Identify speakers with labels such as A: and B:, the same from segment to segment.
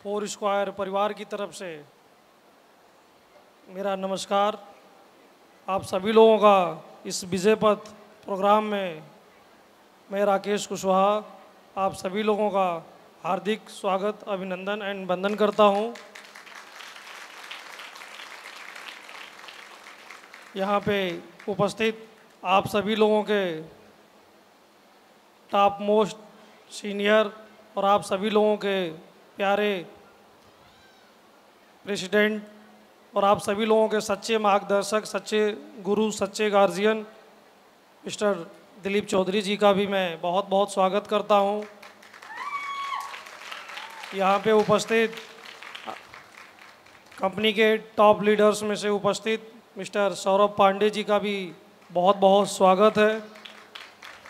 A: Four square परिवार की तरफ से मेरा नमस्कार। आप सभी लोगों का इस विजय पथ प्रोग्राम में मैं राकेश कुशवाहा आप सभी लोगों का हार्दिक स्वागत, अभिनंदन एंड वंदन करता हूं। यहाँ पे उपस्थित आप सभी लोगों के टॉप मोस्ट सीनियर और आप सभी लोगों के प्यारे प्रेसिडेंट और आप सभी लोगों के सच्चे मार्गदर्शक, सच्चे गुरु, सच्चे गार्जियन मिस्टर दिलीप चौधरी जी का भी मैं बहुत बहुत स्वागत करता हूं। यहाँ पे उपस्थित कंपनी के टॉप लीडर्स में से उपस्थित मिस्टर सौरभ पांडे जी का भी बहुत बहुत स्वागत है।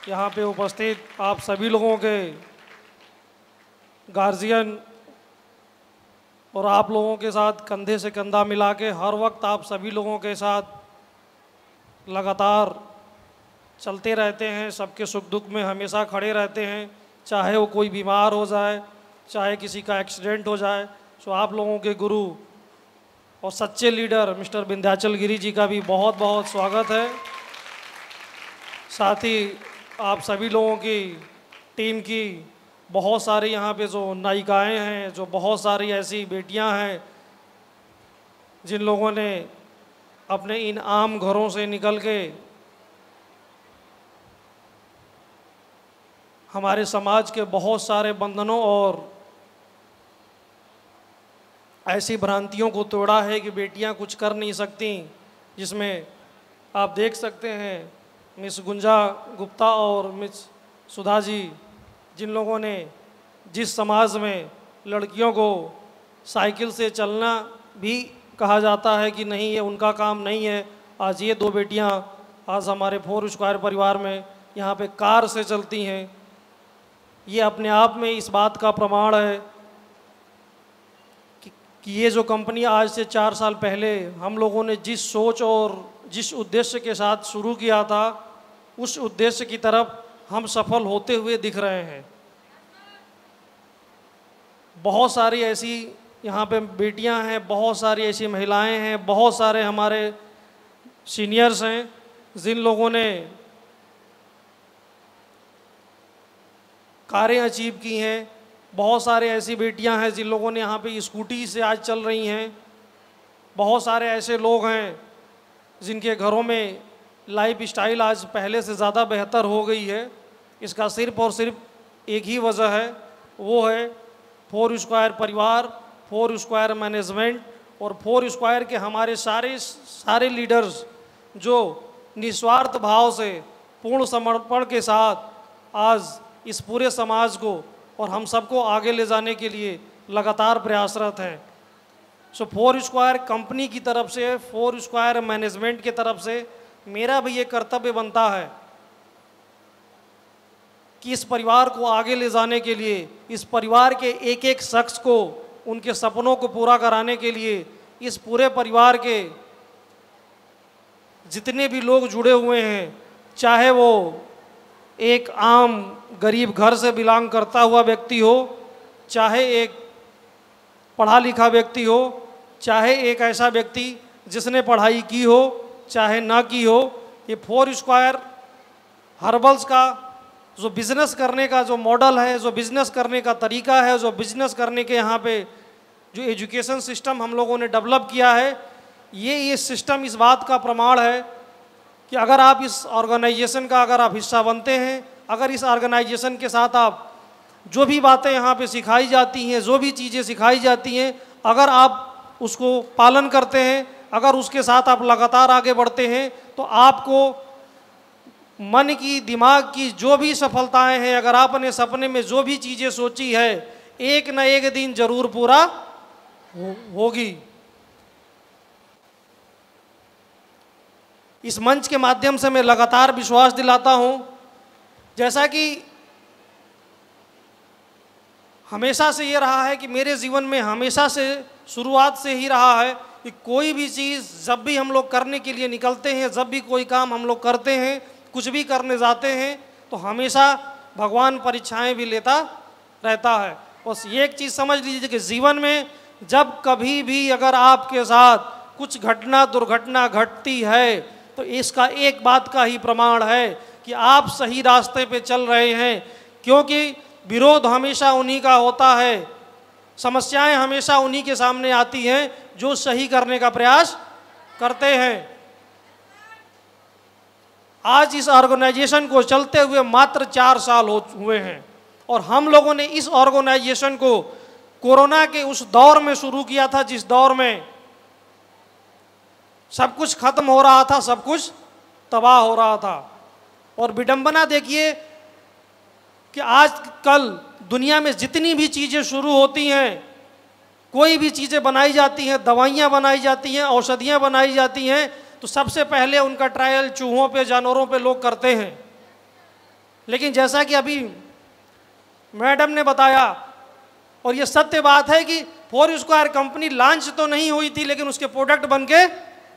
A: यहाँ पे उपस्थित आप सभी लोगों के गार्जियन और आप लोगों के साथ कंधे से कंधा मिला के हर वक्त आप सभी लोगों के साथ लगातार चलते रहते हैं, सबके सुख दुख में हमेशा खड़े रहते हैं, चाहे वो कोई बीमार हो जाए, चाहे किसी का एक्सीडेंट हो जाए। सो आप लोगों के गुरु और सच्चे लीडर मिस्टर विंध्याचल गिरी जी का भी बहुत बहुत स्वागत है। साथ ही आप सभी लोगों की टीम की बहुत सारी यहाँ पे जो नायिकाएँ हैं, जो बहुत सारी ऐसी बेटियाँ हैं जिन लोगों ने अपने इन आम घरों से निकल के हमारे समाज के बहुत सारे बंधनों और ऐसी भ्रांतियों को तोड़ा है कि बेटियां कुछ कर नहीं सकती, जिसमें आप देख सकते हैं मिस गुंजा गुप्ता और मिस सुधा जी, जिन लोगों ने जिस समाज में लड़कियों को साइकिल से चलना भी कहा जाता है कि नहीं ये उनका काम नहीं है, आज ये दो बेटियां आज हमारे फोर स्क्वायर परिवार में यहाँ पे कार से चलती हैं। ये अपने आप में इस बात का प्रमाण है कि ये जो कंपनी आज से 4 साल पहले हम लोगों ने जिस सोच और जिस उद्देश्य के साथ शुरू किया था, उस उद्देश्य की तरफ हम सफल होते हुए दिख रहे हैं। बहुत सारी ऐसी यहाँ पे बेटियां हैं, बहुत सारी ऐसी महिलाएं हैं, बहुत सारे हमारे सीनियर्स हैं जिन लोगों ने कारें अचीव की हैं। बहुत सारे ऐसी बेटियां हैं जिन लोगों ने यहाँ पे स्कूटी से आज चल रही हैं। बहुत सारे ऐसे लोग हैं जिनके घरों में लाइफ स्टाइल आज पहले से ज़्यादा बेहतर हो गई है। इसका सिर्फ और सिर्फ एक ही वजह है, वो है फोर स्क्वायर परिवार, फोर स्क्वायर मैनेजमेंट और फोर स्क्वायर के हमारे सारे लीडर्स जो निस्वार्थ भाव से पूर्ण समर्पण के साथ आज इस पूरे समाज को और हम सबको आगे ले जाने के लिए लगातार प्रयासरत हैं। सो फोर स्क्वायर कंपनी की तरफ से, फोर स्क्वायर मैनेजमेंट की तरफ से मेरा भी ये कर्तव्य बनता है कि इस परिवार को आगे ले जाने के लिए, इस परिवार के एक एक शख्स को उनके सपनों को पूरा कराने के लिए, इस पूरे परिवार के जितने भी लोग जुड़े हुए हैं, चाहे वो एक आम गरीब घर से बिलोंग करता हुआ व्यक्ति हो, चाहे एक पढ़ा लिखा व्यक्ति हो, चाहे एक ऐसा व्यक्ति जिसने पढ़ाई की हो चाहे ना की हो, ये फोर स्क्वायर हर्बल्स का जो बिज़नेस करने का जो मॉडल है, जो बिज़नेस करने का तरीका है, जो बिज़नेस करने के यहाँ पे जो एजुकेशन सिस्टम हम लोगों ने डेवलप किया है, ये सिस्टम इस बात का प्रमाण है कि अगर आप इस ऑर्गेनाइजेशन का अगर आप हिस्सा बनते हैं, अगर इस ऑर्गेनाइजेशन के साथ आप जो भी बातें यहाँ पे सिखाई जाती हैं, जो भी चीज़ें सिखाई जाती हैं, अगर आप उसको पालन करते हैं, अगर उसके साथ आप लगातार आगे बढ़ते हैं, तो आपको मन की, दिमाग की जो भी सफलताएं हैं, अगर आपने सपने में जो भी चीज़ें सोची है, एक न एक दिन जरूर पूरा होगी। इस मंच के माध्यम से मैं लगातार विश्वास दिलाता हूं, जैसा कि हमेशा से ये रहा है कि मेरे जीवन में हमेशा से शुरुआत से ही रहा है कि कोई भी चीज़ जब भी हम लोग करने के लिए निकलते हैं, जब भी कोई काम हम लोग करते हैं, कुछ भी करने जाते हैं, तो हमेशा भगवान परीक्षाएं भी लेता रहता है। बस ये एक चीज़ समझ लीजिए कि जीवन में जब कभी भी अगर आपके साथ कुछ घटना दुर्घटना घटती है तो इसका एक बात का ही प्रमाण है कि आप सही रास्ते पे चल रहे हैं, क्योंकि विरोध हमेशा उन्हीं का होता है, समस्याएं हमेशा उन्हीं के सामने आती हैं जो सही करने का प्रयास करते हैं। आज इस ऑर्गेनाइजेशन को चलते हुए मात्र 4 साल हुए हैं और हम लोगों ने इस ऑर्गेनाइजेशन को कोरोना के उस दौर में शुरू किया था जिस दौर में सब कुछ खत्म हो रहा था, सब कुछ तबाह हो रहा था। और विडंबना देखिए कि आजकल दुनिया में जितनी भी चीज़ें शुरू होती हैं, कोई भी चीज़ें बनाई जाती हैं, दवाइयाँ बनाई जाती हैं, औषधियाँ बनाई जाती हैं, तो सबसे पहले उनका ट्रायल चूहों पे, जानवरों पे लोग करते हैं। लेकिन जैसा कि अभी मैडम ने बताया और ये सत्य बात है कि फोर स्क्वायर कंपनी लॉन्च तो नहीं हुई थी, लेकिन उसके प्रोडक्ट बनके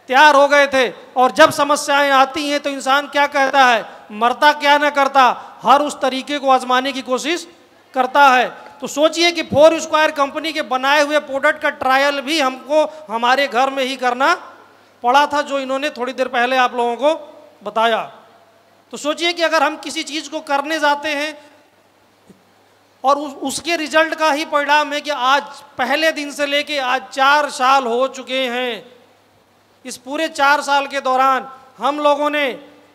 A: तैयार हो गए थे। और जब समस्याएं आती हैं तो इंसान क्या कहता है, मरता क्या न करता, हर उस तरीके को आजमाने की कोशिश करता है। तो सोचिए कि फोर स्क्वायर कंपनी के बनाए हुए प्रोडक्ट का ट्रायल भी हमको हमारे घर में ही करना पड़ा था, जो इन्होंने थोड़ी देर पहले आप लोगों को बताया। तो सोचिए कि अगर हम किसी चीज़ को करने जाते हैं और उसके रिजल्ट का ही परिणाम है कि आज पहले दिन से लेके आज 4 साल हो चुके हैं। इस पूरे 4 साल के दौरान हम लोगों ने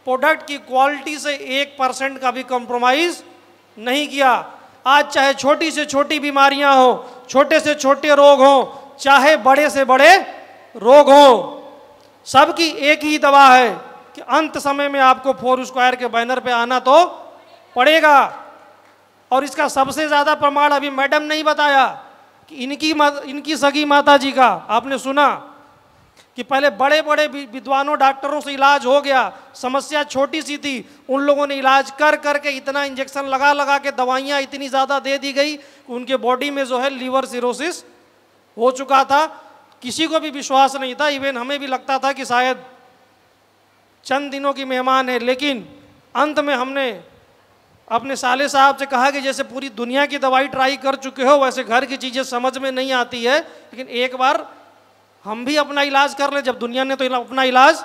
A: प्रोडक्ट की क्वालिटी से 1% का भी कॉम्प्रोमाइज़ नहीं किया। आज चाहे छोटी से छोटी बीमारियां हो, छोटे से छोटे रोग हो, चाहे बड़े से बड़े रोग हो, सबकी एक ही दवा है कि अंत समय में आपको फोर स्क्वायर के बैनर पे आना तो पड़ेगा। और इसका सबसे ज़्यादा प्रमाण अभी मैडम ने ही बताया कि इनकी सगी माता जी का आपने सुना कि पहले बड़े बड़े विद्वानों डॉक्टरों से इलाज हो गया, समस्या छोटी सी थी, उन लोगों ने इलाज कर करके इतना इंजेक्शन लगा लगा के दवाइयाँ इतनी ज़्यादा दे दी गई कि उनके बॉडी में जो है लीवर सिरोसिस हो चुका था। किसी को भी विश्वास नहीं था, इवन हमें भी लगता था कि शायद चंद दिनों की मेहमान है। लेकिन अंत में हमने अपने साले साहब से कहा कि जैसे पूरी दुनिया की दवाई ट्राई कर चुके हो वैसे घर की चीज़ें समझ में नहीं आती है, लेकिन एक बार हम भी अपना इलाज कर लें। जब दुनिया ने तो अपना इलाज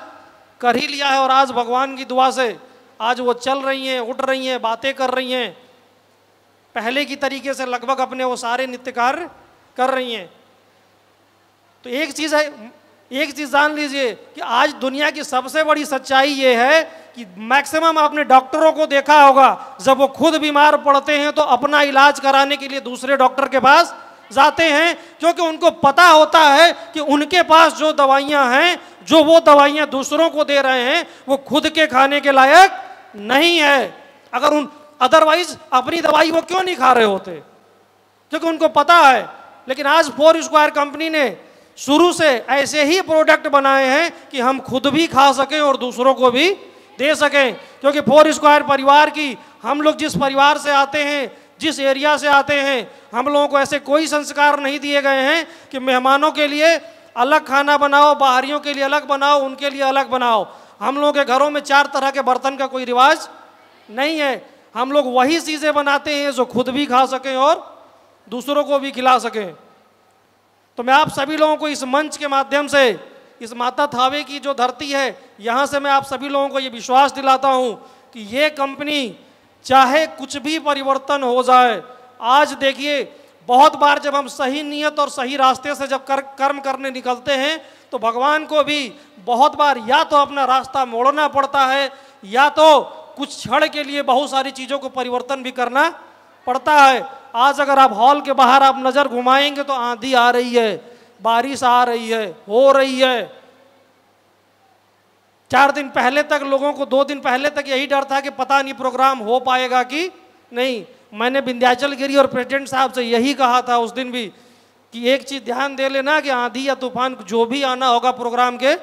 A: कर ही लिया है और आज भगवान की दुआ से आज वो चल रही हैं, उठ रही हैं, बातें कर रही हैं, पहले की तरीके से लगभग अपने वो सारे नित्य कार्य कर रही हैं। तो एक चीज़ है, एक चीज़ जान लीजिए कि आज दुनिया की सबसे बड़ी सच्चाई ये है कि मैक्सिमम आपने डॉक्टरों को देखा होगा, जब वो खुद बीमार पड़ते हैं तो अपना इलाज कराने के लिए दूसरे डॉक्टर के पास जाते हैं, क्योंकि उनको पता होता है कि उनके पास जो दवाइयाँ हैं, जो वो दवाइयाँ दूसरों को दे रहे हैं, वो खुद के खाने के लायक नहीं है। अगर अदरवाइज अपनी दवाई वो क्यों नहीं खा रहे होते, क्योंकि उनको पता है। लेकिन आज फोर स्क्वायर कंपनी ने शुरू से ऐसे ही प्रोडक्ट बनाए हैं कि हम खुद भी खा सकें और दूसरों को भी दे सकें। क्योंकि फोर स्क्वायर परिवार की, हम लोग जिस परिवार से आते हैं, जिस एरिया से आते हैं, हम लोगों को ऐसे कोई संस्कार नहीं दिए गए हैं कि मेहमानों के लिए अलग खाना बनाओ, बाहरियों के लिए अलग बनाओ, उनके लिए अलग बनाओ। हम लोगों के घरों में 4 तरह के बर्तन का कोई रिवाज नहीं है। हम लोग वही चीज़ें बनाते हैं जो खुद भी खा सकें और दूसरों को भी खिला सकें। तो मैं आप सभी लोगों को इस मंच के माध्यम से, इस माता थावे की जो धरती है, यहाँ से मैं आप सभी लोगों को ये विश्वास दिलाता हूँ कि ये कंपनी चाहे कुछ भी परिवर्तन हो जाए, आज देखिए बहुत बार जब हम सही नियत और सही रास्ते से जब कर्म करने निकलते हैं तो भगवान को भी बहुत बार या तो अपना रास्ता मोड़ना पड़ता है, या तो कुछ क्षण के लिए बहुत सारी चीज़ों को परिवर्तन भी करना पड़ता है। आज अगर आप हॉल के बाहर आप नज़र घुमाएंगे तो आंधी आ रही है, बारिश आ रही है, हो रही है। 4 दिन पहले तक लोगों को, 2 दिन पहले तक यही डर था कि पता नहीं प्रोग्राम हो पाएगा कि नहीं। मैंने विंध्याचल गिरी और प्रेसिडेंट साहब से यही कहा था उस दिन भी कि एक चीज़ ध्यान दे लेना कि आंधी या तूफान जो भी आना होगा प्रोग्राम के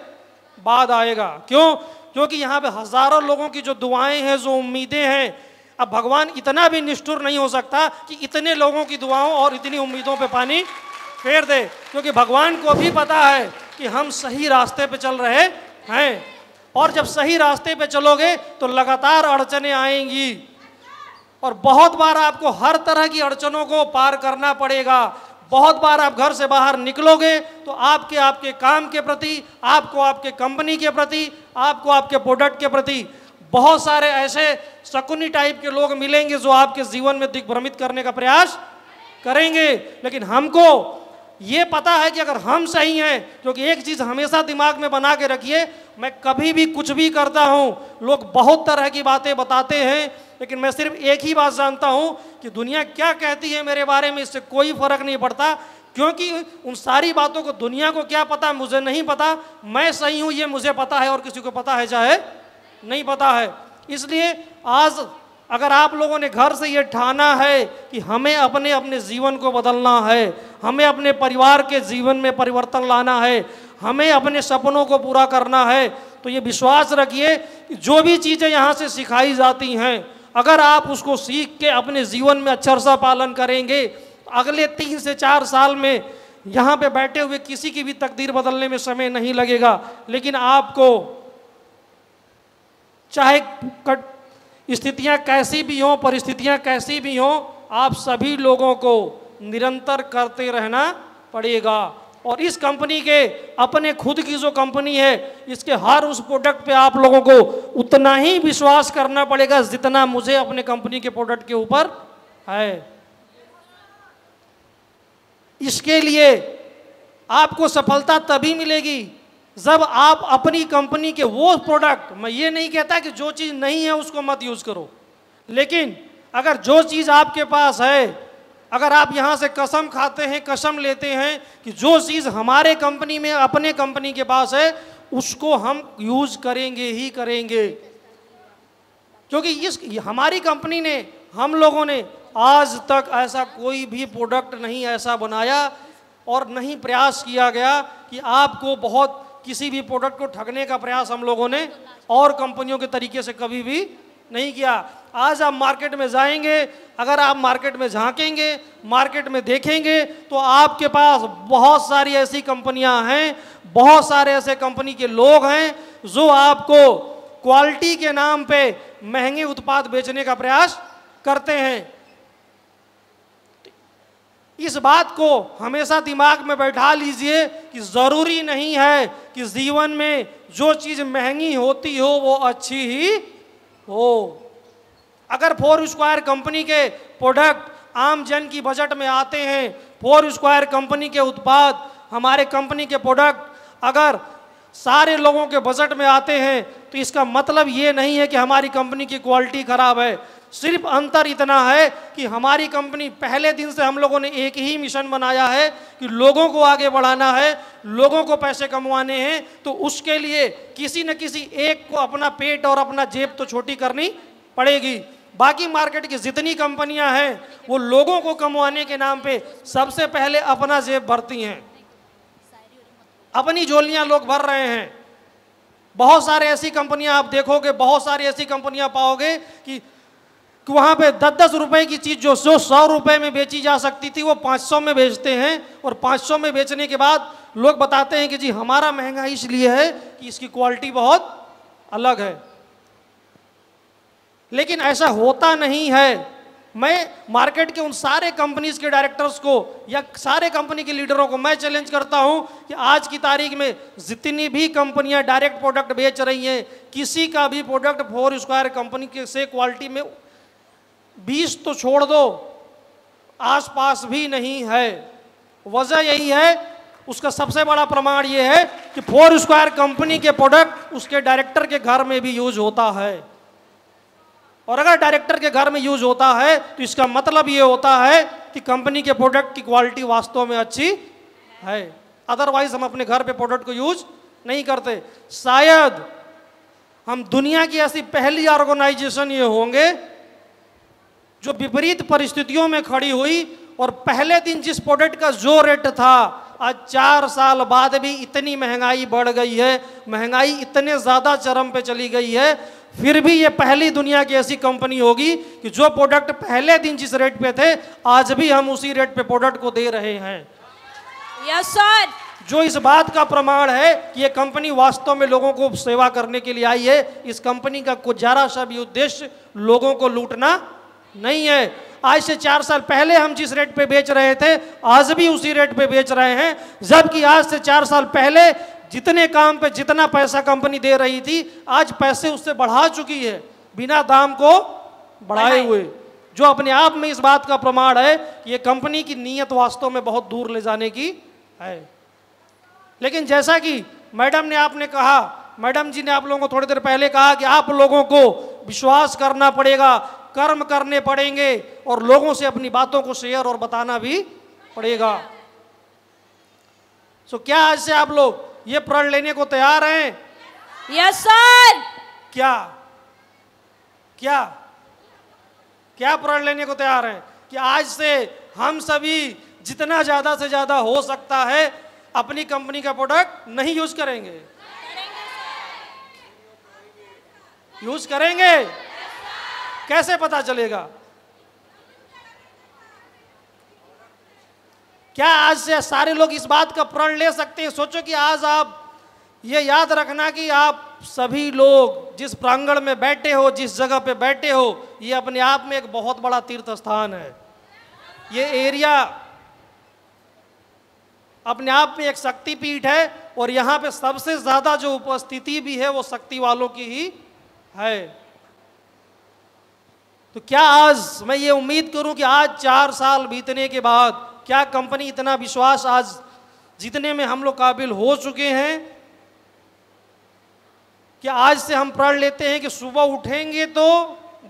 A: बाद आएगा। क्यों? क्योंकि यहाँ पे हज़ारों लोगों की जो दुआएं हैं, जो उम्मीदें हैं, अब भगवान इतना भी निष्ठुर नहीं हो सकता कि इतने लोगों की दुआओं और इतनी उम्मीदों पे पानी फेर दे, क्योंकि भगवान को भी पता है कि हम सही रास्ते पे चल रहे हैं। और जब सही रास्ते पे चलोगे तो लगातार अड़चनें आएंगी, और बहुत बार आपको हर तरह की अड़चनों को पार करना पड़ेगा। बहुत बार आप घर से बाहर निकलोगे तो आपके काम के प्रति, आपको आपके कंपनी के प्रति, आपको आपके प्रोडक्ट के प्रति बहुत सारे ऐसे शकुनी टाइप के लोग मिलेंगे जो आपके जीवन में दिग्भ्रमित करने का प्रयास करेंगे। लेकिन हमको ये पता है कि अगर हम सही हैं, क्योंकि एक चीज़ हमेशा दिमाग में बना के रखिए, मैं कभी भी कुछ भी करता हूँ, लोग बहुत तरह की बातें बताते हैं, लेकिन मैं सिर्फ एक ही बात जानता हूँ कि दुनिया क्या कहती है मेरे बारे में, इससे कोई फर्क नहीं पड़ता। क्योंकि उन सारी बातों को दुनिया को क्या पता, मुझे नहीं पता। मैं सही हूँ ये मुझे पता है और किसी को पता है चाहे नहीं पता है। इसलिए आज अगर आप लोगों ने घर से ये ठाना है कि हमें अपने अपने जीवन को बदलना है, हमें अपने परिवार के जीवन में परिवर्तन लाना है, हमें अपने सपनों को पूरा करना है, तो ये विश्वास रखिए कि जो भी चीज़ें यहाँ से सिखाई जाती हैं, अगर आप उसको सीख के अपने जीवन में अक्षरशः पालन करेंगे, अगले 3 से 4 साल में यहाँ पे बैठे हुए किसी की भी तकदीर बदलने में समय नहीं लगेगा। लेकिन आपको चाहे स्थितियां कैसी भी हों, परिस्थितियां कैसी भी हों, आप सभी लोगों को निरंतर करते रहना पड़ेगा। और इस कंपनी के अपने खुद की जो कंपनी है, इसके हर उस प्रोडक्ट पे आप लोगों को उतना ही विश्वास करना पड़ेगा जितना मुझे अपने कंपनी के प्रोडक्ट के ऊपर है। इसके लिए आपको सफलता तभी मिलेगी जब आप अपनी कंपनी के वो प्रोडक्ट, मैं ये नहीं कहता कि जो चीज़ नहीं है उसको मत यूज़ करो, लेकिन अगर जो चीज़ आपके पास है, अगर आप यहाँ से कसम खाते हैं, कसम लेते हैं कि जो चीज़ हमारे कंपनी में, अपने कंपनी के पास है, उसको हम यूज़ करेंगे ही करेंगे। क्योंकि हमारी कंपनी ने, हम लोगों ने आज तक ऐसा कोई भी प्रोडक्ट नहीं ऐसा बनाया और नहीं प्रयास किया गया कि आपको बहुत किसी भी प्रोडक्ट को ठगने का प्रयास हम लोगों ने और कंपनियों के तरीके से कभी भी नहीं किया। आज आप मार्केट में जाएंगे, अगर आप मार्केट में झांकेंगे, मार्केट में देखेंगे, तो आपके पास बहुत सारी ऐसी कंपनियां हैं, बहुत सारे ऐसे कंपनी के लोग हैं जो आपको क्वालिटी के नाम पे महंगे उत्पाद बेचने का प्रयास करते हैं। इस बात को हमेशा दिमाग में बैठा लीजिए कि ज़रूरी नहीं है कि जीवन में जो चीज़ महंगी होती हो वो अच्छी ही हो। अगर 4 स्क्वायर कंपनी के प्रोडक्ट आम जन की बजट में आते हैं, 4 स्क्वायर कंपनी के उत्पाद, हमारे कंपनी के प्रोडक्ट अगर सारे लोगों के बजट में आते हैं, तो इसका मतलब ये नहीं है कि हमारी कंपनी की क्वालिटी खराब है। सिर्फ अंतर इतना है कि हमारी कंपनी, पहले दिन से हम लोगों ने एक ही मिशन बनाया है कि लोगों को आगे बढ़ाना है, लोगों को पैसे कमवाने हैं, तो उसके लिए किसी न किसी एक को अपना पेट और अपना जेब तो छोटी करनी पड़ेगी। बाकी मार्केट की जितनी कंपनियां हैं वो लोगों को कमवाने के नाम पे सबसे पहले अपना जेब भरती हैं, अपनी झोलियां लोग भर रहे हैं। बहुत सारे ऐसी कंपनियां आप देखोगे, बहुत सारी ऐसी कंपनियां पाओगे कि वहाँ पे 10-10 रुपए की चीज़ जो 100 रुपए में बेची जा सकती थी वो 500 में बेचते हैं, और 500 में बेचने के बाद लोग बताते हैं कि जी हमारा महंगा इसलिए है कि इसकी क्वालिटी बहुत अलग है। लेकिन ऐसा होता नहीं है। मैं मार्केट के उन सारे कंपनीज के डायरेक्टर्स को या सारे कंपनी के लीडरों को मैं चैलेंज करता हूं कि आज की तारीख में जितनी भी कंपनियां डायरेक्ट प्रोडक्ट बेच रही हैं, किसी का भी प्रोडक्ट 4 स्क्वायर कंपनी के से क्वालिटी में 20 तो छोड़ दो, आसपास भी नहीं है। वजह यही है, उसका सबसे बड़ा प्रमाण ये है कि 4 स्क्वायर कंपनी के प्रोडक्ट उसके डायरेक्टर के घर में भी यूज होता है, और अगर डायरेक्टर के घर में यूज होता है तो इसका मतलब ये होता है कि कंपनी के प्रोडक्ट की क्वालिटी वास्तव में अच्छी है। अदरवाइज हम अपने घर पे प्रोडक्ट को यूज नहीं करते। शायद हम दुनिया की ऐसी पहली ऑर्गेनाइजेशन ये होंगे जो विपरीत परिस्थितियों में खड़ी हुई और पहले दिन जिस प्रोडक्ट का जो रेट था, आज 4 साल बाद भी इतनी महंगाई बढ़ गई है, महंगाई इतने ज़्यादा चरम पे चली गई है, फिर भी ये पहली दुनिया की ऐसी कंपनी होगी कि जो प्रोडक्ट पहले दिन जिस रेट पे थे, आज भी हम उसी रेट पे प्रोडक्ट को दे रहे हैं।
B: Yes sir.
A: जो इस बात का प्रमाण है कि ये कंपनी वास्तव में लोगों को सेवा करने के लिए आई है। इस कंपनी का कुछ जरा सा भी उद्देश्य लोगों को लूटना नहीं है। आज से 4 साल पहले हम जिस रेट पे बेच रहे थे आज भी उसी रेट पे बेच रहे हैं, जबकि आज से 4 साल पहले जितने काम पे जितना पैसा कंपनी दे रही थी आज पैसे उससे बढ़ा चुकी है बिना दाम को बढ़ाए हुए, जो अपने आप में इस बात का प्रमाण है कि ये कंपनी की नीयत वास्तव में बहुत दूर ले जाने की है। लेकिन जैसा कि आपने कहा, मैडम जी ने आप लोगों को थोड़ी देर पहले कहा कि आप लोगों को विश्वास करना पड़ेगा, कर्म करने पड़ेंगे और लोगों से अपनी बातों को शेयर और बताना भी पड़ेगा। सो क्या आज से आप लोग ये प्रण लेने को तैयार हैं?
B: Yes sir.
A: क्या क्या क्या प्रण लेने को तैयार हैं कि आज से हम सभी जितना ज्यादा से ज्यादा हो सकता है अपनी कंपनी का प्रोडक्ट नहीं यूज करेंगे? यूज करेंगे। कैसे पता चलेगा? क्या आज से सारे लोग इस बात का प्रण ले सकते हैं? सोचो कि आज आप ये याद रखना कि आप सभी लोग जिस प्रांगण में बैठे हो, जिस जगह पे बैठे हो, ये अपने आप में एक बहुत बड़ा तीर्थ स्थान है। ये एरिया अपने आप में एक शक्तिपीठ है और यहाँ पे सबसे ज्यादा जो उपस्थिति भी है वो शक्ति वालों की ही है। तो क्या आज मैं ये उम्मीद करूं कि आज 4 साल बीतने के बाद क्या कंपनी इतना विश्वास आज जीतने में हम लोग काबिल हो चुके हैं कि आज से हम प्रण लेते हैं कि सुबह उठेंगे तो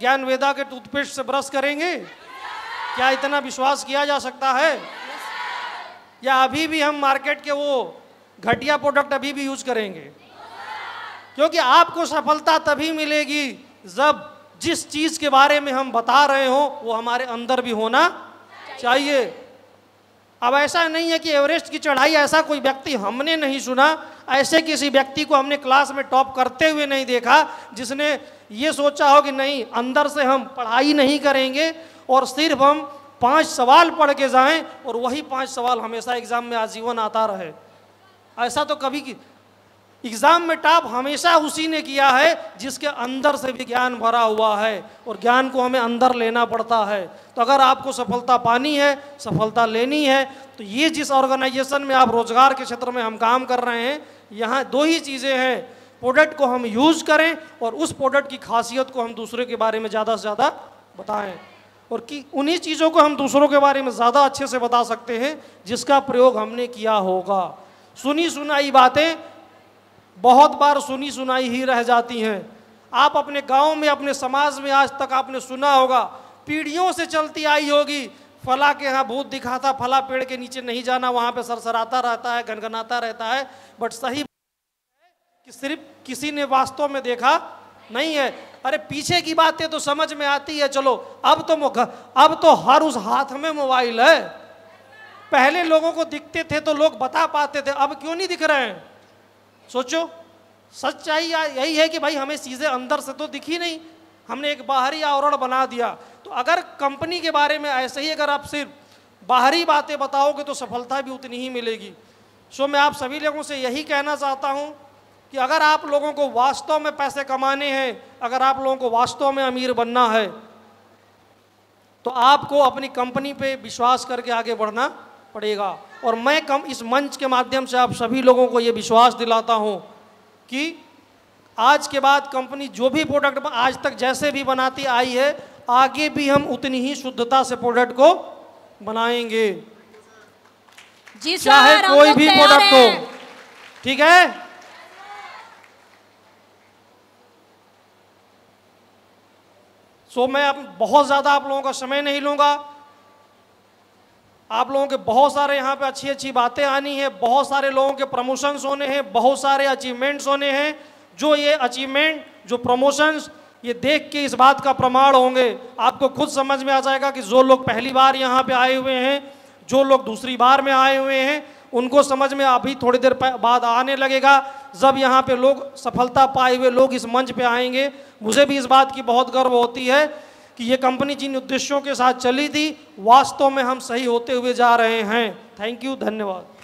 A: ज्ञान वेदा के टूथपेस्ट से ब्रश करेंगे? क्या इतना विश्वास किया जा सकता है? या अभी भी हम मार्केट के वो घटिया प्रोडक्ट अभी भी यूज करेंगे? क्योंकि आपको सफलता तभी मिलेगी जब जिस चीज के बारे में हम बता रहे हो वो हमारे अंदर भी होना चाहिए। अब ऐसा नहीं है कि एवरेस्ट की चढ़ाई ऐसा कोई व्यक्ति हमने नहीं सुना, ऐसे किसी व्यक्ति को हमने क्लास में टॉप करते हुए नहीं देखा जिसने ये सोचा हो कि नहीं अंदर से हम पढ़ाई नहीं करेंगे और सिर्फ हम 5 सवाल पढ़ के जाएं और वही 5 सवाल हमेशा एग्जाम में आजीवन आता रहे। ऐसा तो कभी एग्जाम में टॉप हमेशा उसी ने किया है जिसके अंदर से भी ज्ञान भरा हुआ है और ज्ञान को हमें अंदर लेना पड़ता है। तो अगर आपको सफलता पानी है, सफलता लेनी है, तो ये जिस ऑर्गेनाइजेशन में आप रोजगार के क्षेत्र में हम काम कर रहे हैं, यहाँ 2 ही चीज़ें हैं, प्रोडक्ट को हम यूज़ करें और उस प्रोडक्ट की खासियत को हम दूसरे के बारे में ज़्यादा से ज़्यादा बताएं और कि उन्हीं चीज़ों को हम दूसरों के बारे में ज़्यादा अच्छे से बता सकते हैं जिसका प्रयोग हमने किया होगा। सुनी सुनाई बातें बहुत बार सुनी सुनाई ही रह जाती हैं। आप अपने गांव में, अपने समाज में आज तक आपने सुना होगा, पीढ़ियों से चलती आई होगी, फला के यहाँ भूत दिखा था, फला पेड़ के नीचे नहीं जाना, वहाँ पे सरसराता रहता है, गनगनाता रहता है। बट सही है कि सिर्फ किसी ने वास्तव में देखा नहीं है। अरे पीछे की बातें तो समझ में आती है, चलो अब तो हर उस हाथ में मोबाइल है। पहले लोगों को दिखते थे तो लोग बता पाते थे, अब क्यों नहीं दिख रहे हैं? सोचो, सच्चाई यही है कि भाई हमें चीज़ें अंदर से तो दिखी नहीं, हमने एक बाहरी आवरण बना दिया। तो अगर कंपनी के बारे में ऐसे ही अगर आप सिर्फ बाहरी बातें बताओगे तो सफलता भी उतनी ही मिलेगी। सो मैं आप सभी लोगों से यही कहना चाहता हूं कि अगर आप लोगों को वास्तव में पैसे कमाने हैं, अगर आप लोगों को वास्तव में अमीर बनना है, तो आपको अपनी कंपनी पे विश्वास करके आगे बढ़ना पड़ेगा। और मैं इस मंच के माध्यम से आप सभी लोगों को ये विश्वास दिलाता हूं कि आज के बाद कंपनी जो भी प्रोडक्ट आज तक जैसे भी बनाती आई है, आगे भी हम उतनी ही शुद्धता से प्रोडक्ट को बनाएंगे,
B: जी सर,
A: चाहे कोई भी प्रोडक्ट हो। ठीक है? सो मैं अब बहुत ज़्यादा आप लोगों का समय नहीं लूँगा। आप लोगों के बहुत सारे यहाँ पे अच्छी अच्छी बातें आनी है, बहुत सारे लोगों के प्रमोशंस होने हैं, बहुत सारे अचीवमेंट्स होने हैं। जो ये अचीवमेंट, जो प्रमोशंस, ये देख के इस बात का प्रमाण होंगे, आपको खुद समझ में आ जाएगा कि जो लोग पहली बार यहाँ पे आए हुए हैं, जो लोग दूसरी बार में आए हुए हैं, उनको समझ में अभी थोड़ी देर बाद आने लगेगा। जब यहाँ पे लोग सफलता पाए हुए लोग इस मंच पे आएंगे, मुझे भी इस बात की बहुत गर्व होती है कि ये कंपनी जिन उद्देश्यों के साथ चली थी वास्तव में हम सही होते हुए जा रहे हैं। थैंक यू, धन्यवाद।